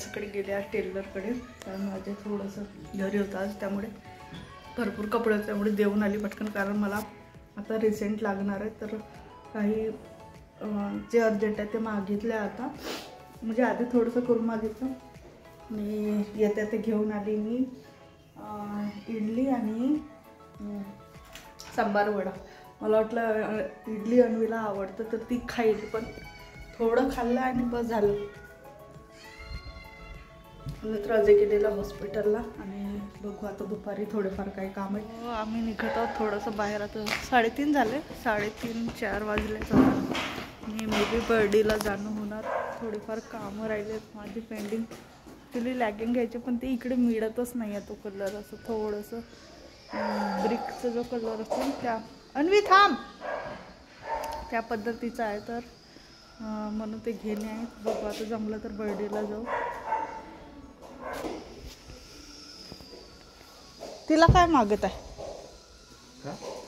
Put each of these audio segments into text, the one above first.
ह्याच्याकडे गेले आज टेलरकडे, कारण माझे थोडंसं घरी होतं आज, त्यामुळे भरपूर कपडे होते, त्यामुळे देऊन आली पटकन. कारण मला आता रिसेंट लागणार आहे, तर काही जे अर्जंट आहे ते मागितले आता, म्हणजे आधी थोडंसं करून मागितलं. मी येत्या ते घेऊन आली मी इडली आणि सांबार वडा. मला वाटलं इडली अन्वीला आवडतं तर ती खाईल, पण थोडं खाल्लं आणि बस झालं. नंतर अजय गेलेला हॉस्पिटलला आणि बघू आता दुपारी थोडेफार काही काम आहे. आम्ही निघत आहोत थोडंसं बाहेर. आता 3:30 झाले, 3:30-4 वाजले. मी मे बी बर्डीला जाणं होणार. थोडेफार कामं राहिलेत माझी पेंडिंग. ॲक्च्युली लॅगिंग घ्यायचे, पण ते इकडे मिळतच नाही आहे तो कलर. असं थोडंसं ब्रिकचा जो कलर असतो त्या अन्वी थांब त्या पद्धतीचा आहे, तर म्हणून ते घेणे आहेत. बघू आता जमलं तर बर्डीला जाऊ. तिला काय मागत आहे?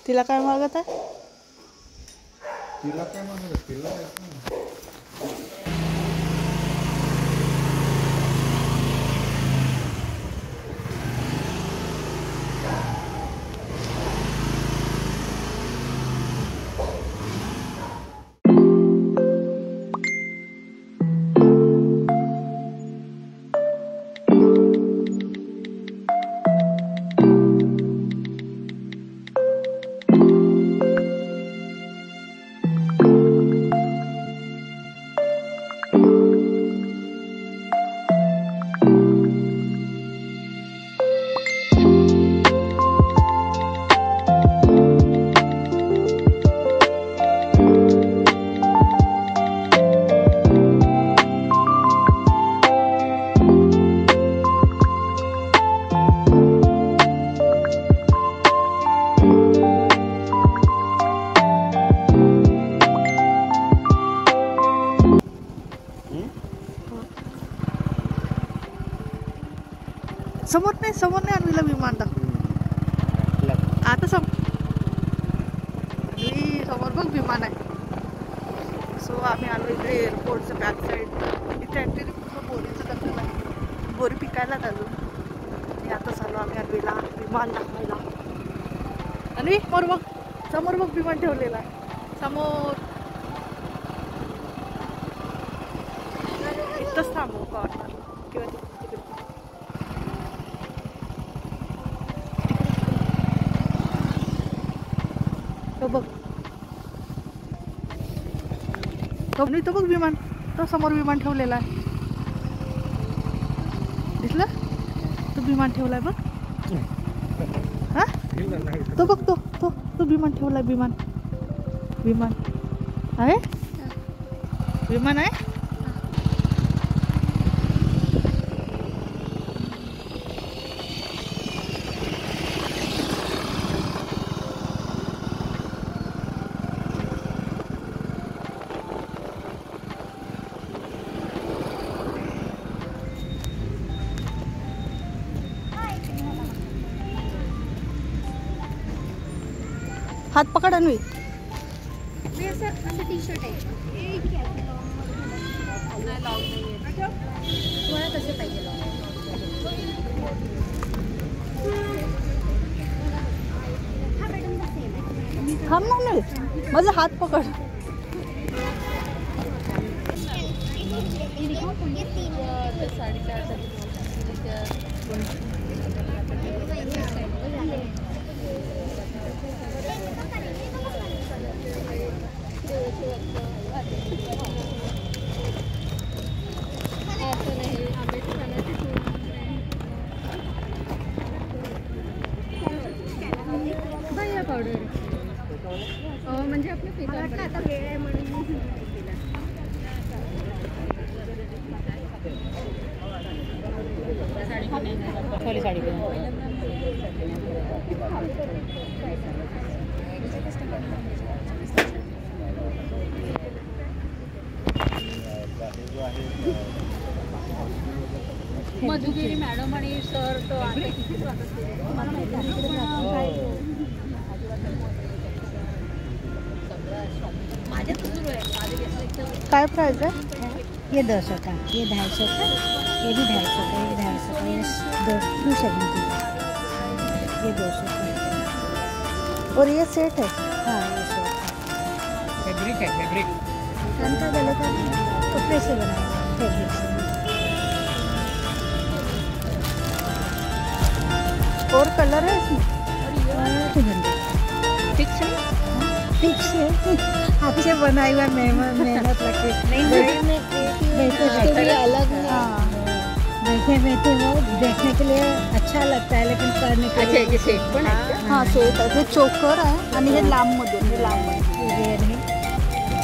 तिला काय मागत आहे? तिला काय मागत? तिला समोर नाही अन्वीला विमान दाखव. आता समोर बघ विमान आहे. सो आम्ही आलो इकडे एअरपोर्टचं बॅक साईड. इथे ॲक्च्युली पूर्ण बोरीचं कसं आहे, बोरी पिकायलाच अजून. आणि आता चालू आम्ही अन्वीला विमान दाखवायला. अन्वी समोर बघ विमान ठेवलेला आहे समोर. इथंच थांबू कॉर्नर किंवा तिकडे. तो बघ तो बघ विमान, तो समोर विमान ठेवलेला आहे. दिसलं? तो विमान ठेवलाय बघ. हा तो बघ तो विमान ठेवलाय. विमान आहे. विमान आहे. हात पकड अन्वी. असं टी शर्ट आहे तुम्हाला कसं पाहिजे? थांब ना, माझा हात पकड. म्हणजे आपल्या फेस आता वेळ आहे म्हणून साडी मधुगिरी मॅडम आणि सर तो काय प्राइस है? ये 10 का, ये 250 का. ये भी 250 का, ये 250 का, ये 270 का, ये 200 का। और ये सेट है। हाँ ये सेट है। फैब्रिक है, फैब्रिक कांता गले का कपड़े से बनाया हुआ है, फैब्रिक से। और कलर है इसमें? फिक्स है, फिक्स है। आपसे बनाई हुआ मेहनत लगे नहीं बैठे भी अलग है। बैठे बैठे वो देखने के लिए अच्छा लगता है, लेकिन करने के लिए अच्छा सेट पण आहे। हाँ सेट आहे, हे चोकर आहे आणि हे लांब मध्ये, हे लांब मध्ये, रेड है,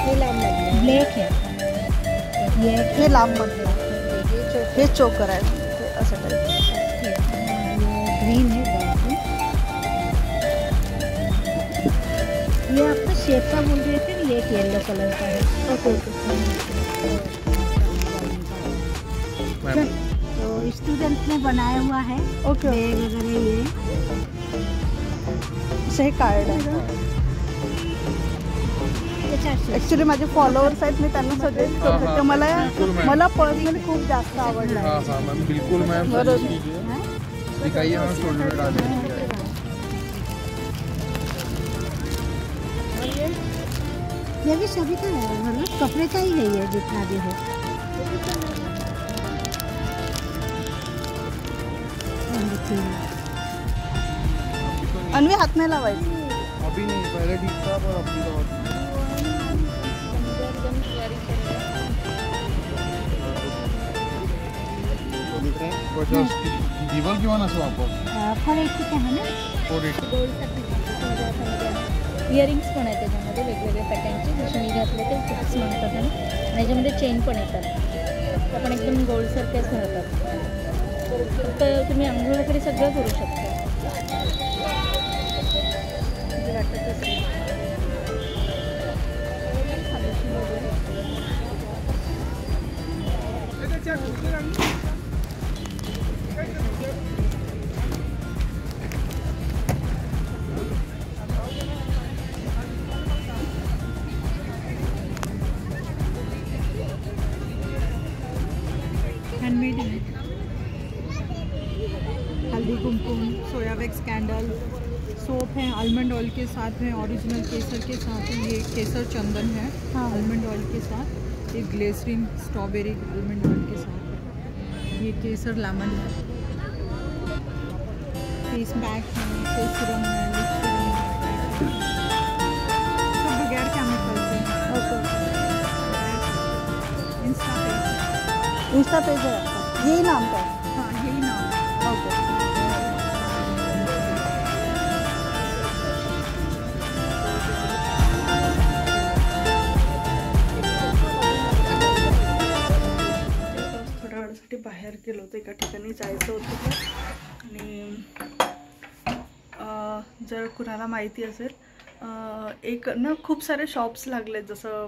ये लांब मध्ये ब्लॅक है, हे लांब मध्ये, हे चोकर आहे, हे असं टाईप। ग्रीन है बाकी। ये आपका शेप का बोल रहे थे, ये एक येलो कलर का है। Okay okay. तो स्टूडेंट ने बनाया हुआ है ओके बैग वगैरह ये। असं हे कार्ड आहे। ये 400 ॲक्च्युली माझे फॉलोअर्स आहेत, मी त्यांना सजेस्ट करू शकते। मला पर्सनली खूप जास्त आवडला आहे। हाँ हाँ मैम, बिल्कुल मैम, बरोबर। दिखाइए, हम शोल्डर में डाल देंगे। ये भी सभी का है, मतलब कपड़े का ही है ये जितना भी है। अन्वी हात नाही लावायचं। अभी नहीं, पहले ठीक था पर अभी तो और दिख रहा है। दीवार क्यों ना सो आपको 480 का है ना। 480 इयरिंग्स पण आहेत त्याच्यामध्ये वेगवेगळे पॅटर्नचे, जसे मी घातले ते फिक्स म्हणतात ना, आणि याच्यामध्ये चेन पण येतात, त्या पण एकदम गोल्डसारखेच राहतात। तर तुम्ही अंघोळ वगैरे सगळं करू शकता। जे वाटत असेल हैंडमेड है। हल्दी कुमकुम, सोया वैक्स कैंडल, सोप है, आलमंड ऑयल के साथ है, ओरिजिनल केसर के साथ है, ये केसर चंदन है आलमंड ऑयल के साथ, ये ग्लिसरीन स्ट्रॉबेरी आलमंड ऑयल के साथ है, ये केसर लेमन है, फेस पैक है, फेस सीरम है, लिप सीरम है, सब बगैर केमिकल के। इंस्टा पेज है आपका, यही नाम का है? हाँ यही नाम है। ओके। थोड्या वेळासाठी बाहेर गेलो होतो, एका ठिकाणी जायचं होतं आणि जर कुणाला माहिती असेल, एक ना खूप सारे शॉप्स लागले, जसं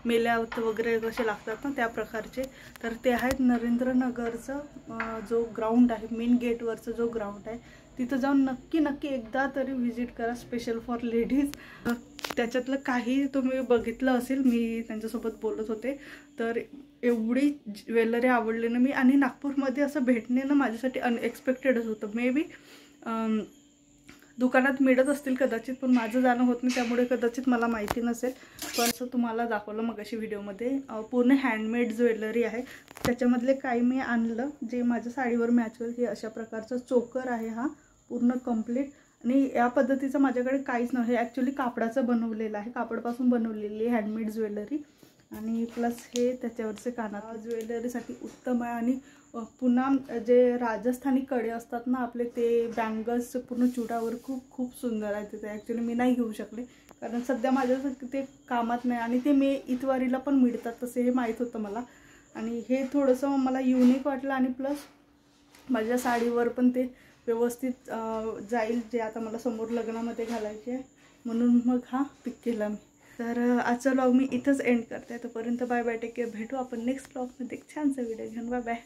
मेल्यावत वगैरे कसे लागतात ना त्या प्रकारचे, तर ते आहेत नरेंद्रनगरचं जो ग्राउंड आहे, मेन गेटवरचं जो ग्राउंड आहे, तिथं जाऊन नक्की एकदा तरी व्हिजिट करा, स्पेशल फॉर लेडीज। त्याच्यातलं काही तुम्ही बघितलं असेल, मी त्यांच्यासोबत बोलत होते, तर एवढी ज्वेलरी आवडली ना मी, आणि नागपूरमध्ये असं भेटणे ना माझ्यासाठी अनएक्सपेक्टेडच होतं। मे बी दुकानात मिळत असतील कदाचित, पण माझं जाणं होत नाही, त्यामुळे कदाचित मला माहिती नसेल, पण असं तुम्हाला दाखवलं मगाशी व्हिडिओमध्ये। पूर्ण हँडमेड ज्वेलरी आहे, त्याच्यामधले काही मी आणलं जे माझ्या साडीवर मॅच होईल। हे अशा प्रकारचं चोकर आहे, हा पूर्ण कंप्लीट, आणि या पद्धतीचं माझ्याकडे काहीच नाही, हे ॲक्च्युली कापडाचं बनवलेलं आहे, कापडापासून बनवलेली हँडमेड ज्वेलरी, आणि प्लस हे त्याच्यावरचे कानात ज्वेलरीसाठी उत्तम आहे। आणि पुन्हा जे राजस्थानी कडे असतात ना आपले, ते बँगल्स पूर्ण चुडावर खूप सुंदर आहे तिथे। ॲक्च्युली मी नाही घेऊ शकले, कारण सध्या माझ्या ते कामात नाही, आणि ते मे इतवारीला पण मिळतात तसे हे माहीत होतं मला, आणि हे थोडंसं मला युनिक वाटलं, आणि प्लस माझ्या साडीवर पण ते व्यवस्थित जाईल, जे आता मला समोर लग्नामध्ये घालायचे आहे, म्हणून मग हा पिक केला मी। तर आजचा व्लॉग मी इथंच एंड करते, तोपर्यंत बाय बाय, टेक केअर, भेटू आपण नेक्स्ट व्लॉगमध्ये एक छानसा व्हिडिओ घेऊन, बाय बाय।